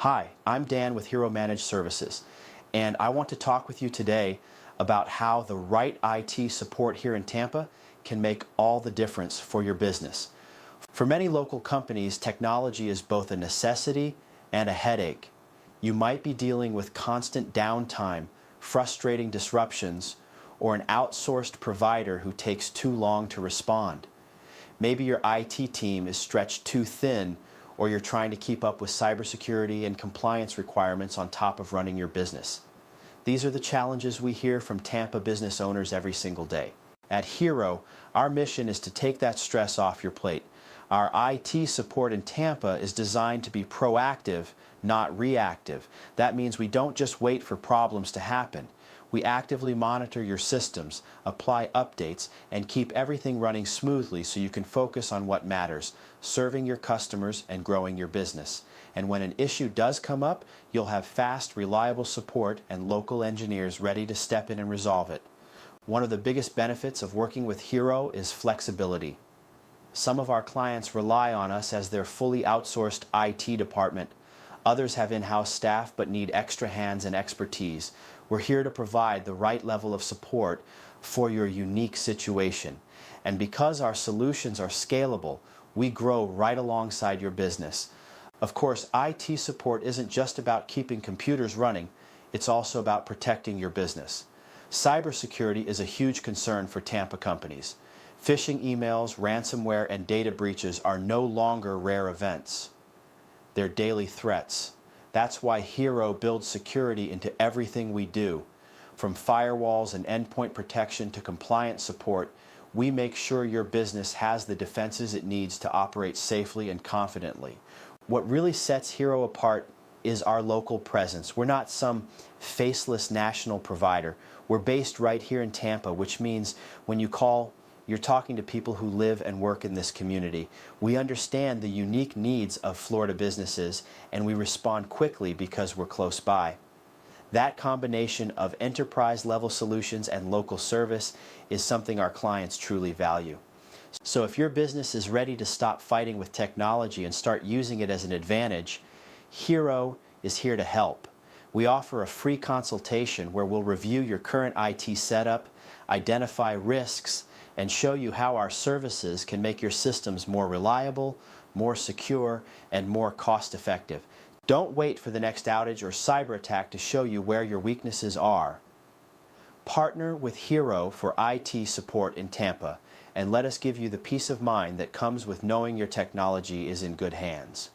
Hi, I'm Dan with Hero Managed Services, and I want to talk with you today about how the right IT support here in Tampa can make all the difference for your business. For many local companies, technology is both a necessity and a headache. You might be dealing with constant downtime, frustrating disruptions, or an outsourced provider who takes too long to respond. Maybe your IT team is stretched too thin, or you're trying to keep up with cybersecurity and compliance requirements on top of running your business. These are the challenges we hear from Tampa business owners every single day. At Hero, our mission is to take that stress off your plate. Our IT support in Tampa is designed to be proactive, not reactive. That means we don't just wait for problems to happen. We actively monitor your systems, apply updates, and keep everything running smoothly so you can focus on what matters, serving your customers and growing your business. And when an issue does come up, you'll have fast, reliable support and local engineers ready to step in and resolve it. One of the biggest benefits of working with Hero is flexibility. Some of our clients rely on us as their fully outsourced IT department. Others have in-house staff but need extra hands and expertise. We're here to provide the right level of support for your unique situation. And because our solutions are scalable, we grow right alongside your business. Of course, IT support isn't just about keeping computers running, it's also about protecting your business. Cybersecurity is a huge concern for Tampa companies. Phishing emails, ransomware, and data breaches are no longer rare events. They're daily threats. That's why Hero builds security into everything we do. From firewalls and endpoint protection to compliance support, we make sure your business has the defenses it needs to operate safely and confidently. What really sets Hero apart is our local presence. We're not some faceless national provider. We're based right here in Tampa, which means when you call, you're talking to people who live and work in this community. We understand the unique needs of Florida businesses, and we respond quickly because we're close by. That combination of enterprise-level solutions and local service is something our clients truly value. So if your business is ready to stop fighting with technology and start using it as an advantage, Hero is here to help. We offer a free consultation where we'll review your current IT setup, identify risks, and show you how our services can make your systems more reliable, more secure, and more cost-effective. Don't wait for the next outage or cyber attack to show you where your weaknesses are. Partner with Hero for IT support in Tampa, and let us give you the peace of mind that comes with knowing your technology is in good hands.